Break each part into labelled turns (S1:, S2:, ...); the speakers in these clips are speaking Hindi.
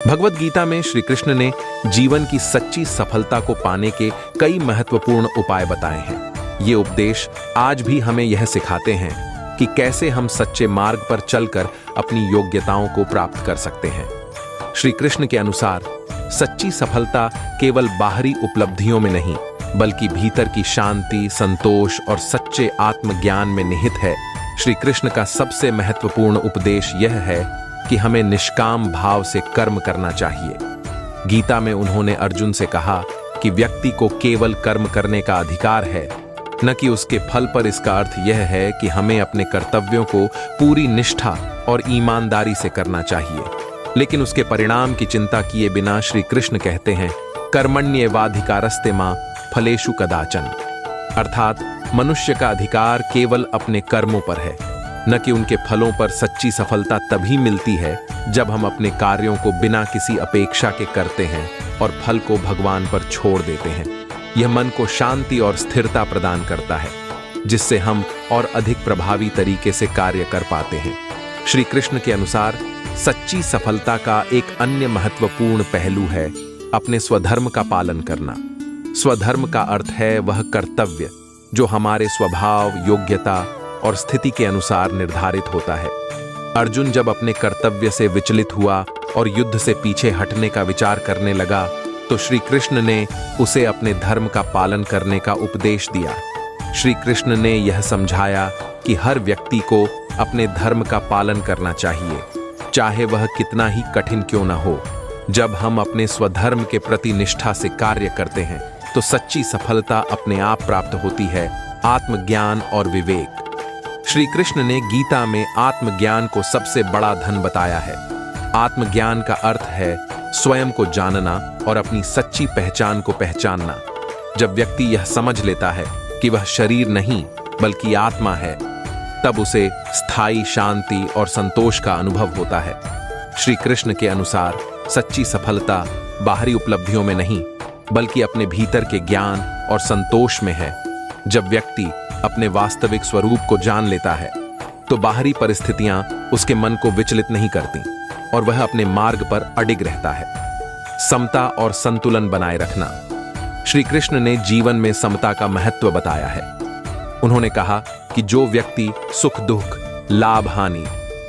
S1: भगवत गीता में श्री कृष्ण ने जीवन की सच्ची सफलता को पाने के कई महत्वपूर्ण उपाय बताए हैं। ये उपदेश आज भी हमें यह सिखाते हैं कि कैसे हम सच्चे मार्ग पर चलकर अपनी योग्यताओं को प्राप्त कर सकते हैं। श्री कृष्ण के अनुसार सच्ची सफलता केवल बाहरी उपलब्धियों में नहीं, बल्कि भीतर की शांति, संतोष और सच्चे आत्मज्ञान में निहित है। श्री कृष्ण का सबसे महत्वपूर्ण उपदेश यह है कि हमें निष्काम भाव से कर्म करना चाहिए। गीता में उन्होंने अर्जुन से कहा कि व्यक्ति को केवल कर्म करने का अधिकार है, न कि उसके फल पर। इसका अर्थ यह है कि हमें अपने कर्तव्यों को पूरी निष्ठा और ईमानदारी से करना चाहिए, लेकिन उसके परिणाम की चिंता किए बिना। श्री कृष्ण कहते हैं, कर्मण्येवाधिकारस्ते मा फलेषु कदाचन, अर्थात मनुष्य का अधिकार केवल अपने कर्मों पर है, न कि उनके फलों पर। सच्ची सफलता तभी मिलती है जब हम अपने कार्यों को बिना किसी अपेक्षा के करते हैं और फल को भगवान पर छोड़ देते हैं। यह मन को शांति और स्थिरता प्रदान करता है, जिससे हम और अधिक प्रभावी तरीके से कार्य कर पाते हैं। श्री कृष्ण के अनुसार सच्ची सफलता का एक अन्य महत्वपूर्ण पहलू है अपने स्वधर्म का पालन करना। स्वधर्म का अर्थ है वह कर्तव्य जो हमारे स्वभाव, योग्यता और स्थिति के अनुसार निर्धारित होता है। अर्जुन जब अपने कर्तव्य से विचलित हुआ और युद्ध से पीछे हटने का विचार करने लगा, तो श्री कृष्ण ने उसे अपने धर्म का पालन करने का उपदेश दिया। श्री कृष्ण ने यह समझाया कि हर व्यक्ति को अपने धर्म का पालन करना चाहिए, चाहे वह कितना ही कठिन क्यों न हो। जब हम अपने स्वधर्म के प्रति निष्ठा से कार्य करते हैं, तो सच्ची सफलता अपने आप प्राप्त होती है। आत्मज्ञान और विवेक। श्री कृष्ण ने गीता में आत्मज्ञान को सबसे बड़ा धन बताया है। आत्मज्ञान का अर्थ है स्वयं को जानना और अपनी सच्ची पहचान को पहचानना। जब व्यक्ति यह समझ लेता है कि वह शरीर नहीं बल्कि आत्मा है, तब उसे स्थायी शांति और संतोष का अनुभव होता है। श्री कृष्ण के अनुसार सच्ची सफलता बाहरी उपलब्धियों में नहीं, बल्कि अपने भीतर के ज्ञान और संतोष में है। जब व्यक्ति अपने वास्तविक स्वरूप को जान लेता है, तो बाहरी परिस्थितियां उसके मन को विचलित नहीं करती और वह अपने मार्ग पर अडिग रहता है। समता और संतुलन बनाए रखना। श्री कृष्ण ने जीवन में समता का महत्व बताया है। उन्होंने कहा कि जो व्यक्ति सुख दुख, लाभ हानि,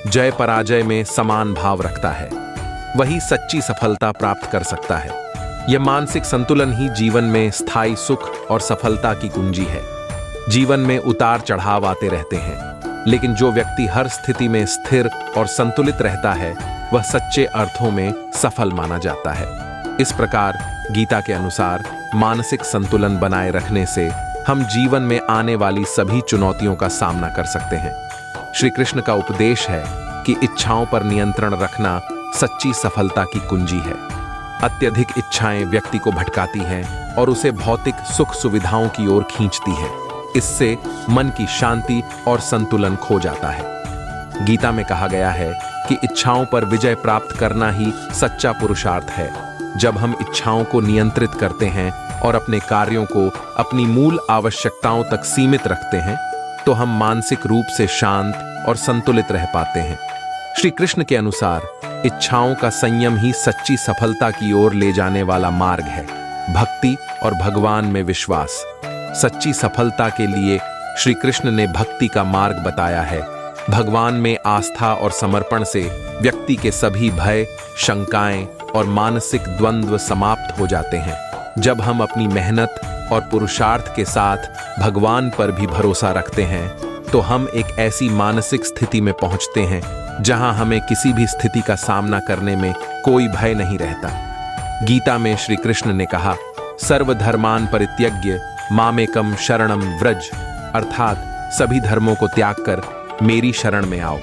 S1: जय पराजय में समान भाव रखता है, वही सच्ची सफलता प्राप्त कर सकता है। यह मानसिक संतुलन ही जीवन में स्थायी सुख और सफलता की कुंजी है। जीवन में उतार चढ़ाव आते रहते हैं, लेकिन जो व्यक्ति हर स्थिति में स्थिर और संतुलित रहता है, वह सच्चे अर्थों में सफल माना जाता है। इस प्रकार गीता के अनुसार मानसिक संतुलन बनाए रखने से हम जीवन में आने वाली सभी चुनौतियों का सामना कर सकते हैं। श्री कृष्ण का उपदेश है कि इच्छाओं पर नियंत्रण रखना सच्ची सफलता की कुंजी है। अत्यधिक इच्छाएं व्यक्ति को भटकाती हैं और उसे भौतिक सुख सुविधाओं की ओर खींचती हैं। इससे मन की शांति और संतुलन खो जाता है। गीता में कहा गया है कि इच्छाओं पर विजय प्राप्त करना ही सच्चा पुरुषार्थ है। जब हम इच्छाओं को नियंत्रित करते हैं और अपने कार्यों को अपनी मूल आवश्यकताओं तक सीमित रखते हैं, तो हम मानसिक रूप से शांत और संतुलित रह पाते हैं। श्री कृष्ण के अनुसार इच्छाओं का संयम ही सच्ची सफलता की ओर ले जाने वाला मार्ग है। भक्ति और भगवान में विश्वास। सच्ची सफलता के लिए श्री कृष्ण ने भक्ति का मार्ग बताया है। भगवान में आस्था और समर्पण से व्यक्ति के सभी भय, शंकाएं और मानसिक द्वंद्व समाप्त हो जाते हैं। जब हम अपनी मेहनत और पुरुषार्थ के साथ भगवान पर भी भरोसा रखते हैं, तो हम एक ऐसी मानसिक स्थिति में पहुंचते हैं जहां हमें किसी भी स्थिति का सामना करने में कोई भय नहीं रहता। गीता में श्री कृष्ण ने कहा, सर्वधर्मान परित्यज्य मामेकम शरणम व्रज, अर्थात सभी धर्मों को त्याग कर मेरी शरण में आओ।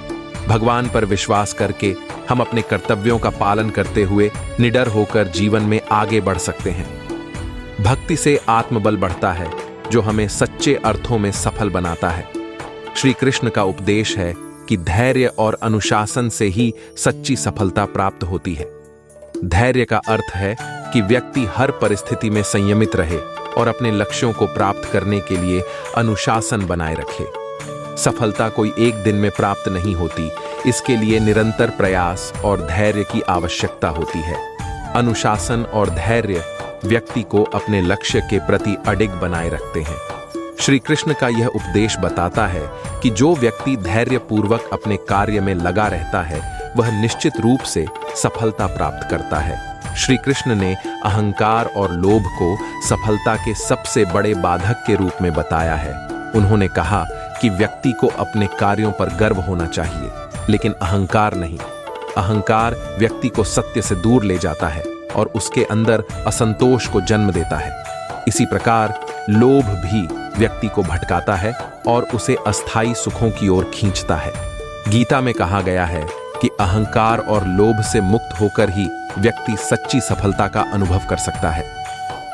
S1: भगवान पर विश्वास करके हम अपने कर्तव्यों का पालन करते हुए निडर होकर जीवन में आगे बढ़ सकते हैं। भक्ति से आत्मबल बढ़ता है, जो हमें सच्चे अर्थों में सफल बनाता है। श्री कृष्ण का उपदेश है कि धैर्य और अनुशासन से ही सच्ची सफलता प्राप्त होती है। धैर्य का अर्थ है कि व्यक्ति हर परिस्थिति में संयमित रहे और अपने लक्ष्यों को प्राप्त करने के लिए अनुशासन बनाए रखे। सफलता कोई एक दिन में प्राप्त नहीं होती, इसके लिए निरंतर प्रयास और धैर्य की आवश्यकता होती है। अनुशासन और धैर्य व्यक्ति को अपने लक्ष्य के प्रति अडिग बनाए रखते हैं। श्री कृष्ण का यह उपदेश बताता है कि जो व्यक्ति धैर्यपूर्वक अपने कार्य में लगा रहता है वह निश्चित रूप से सफलता प्राप्त करता है। श्री कृष्ण ने अहंकार और लोभ को सफलता के सबसे बड़े बाधक के रूप में बताया है। उन्होंने कहा कि व्यक्ति को अपने कार्यों पर गर्व होना चाहिए, लेकिन अहंकार नहीं। अहंकार व्यक्ति को सत्य से दूर ले जाता है और उसके अंदर असंतोष को जन्म देता है। इसी प्रकार लोभ भी व्यक्ति को भटकाता है और उसे अस्थायी सुखों की ओर खींचता है। गीता में कहा गया है कि अहंकार और लोभ से मुक्त होकर ही व्यक्ति सच्ची सफलता का अनुभव कर सकता है।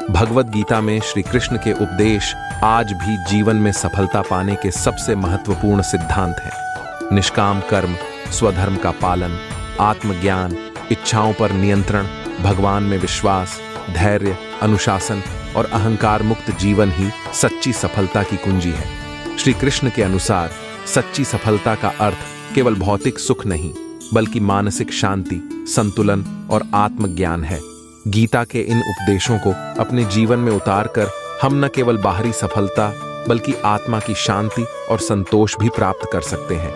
S1: भगवद गीता में श्री कृष्ण के उपदेश आज भी जीवन में सफलता पाने के सबसे महत्वपूर्ण सिद्धांत हैं। निष्काम कर्म, स्वधर्म का पालन, आत्मज्ञान, इच्छाओं पर नियंत्रण, भगवान में विश्वास, धैर्य, अनुशासन और अहंकार मुक्त जीवन ही सच्ची सफलता की कुंजी है। श्री कृष्ण के अनुसार सच्ची सफलता का अर्थ केवल भौतिक सुख नहीं, बल्कि मानसिक शांति, संतुलन और आत्मज्ञान है। गीता के इन उपदेशों को अपने जीवन में उतारकर हम न केवल बाहरी सफलता बल्कि आत्मा की शांति और संतोष भी प्राप्त कर सकते हैं।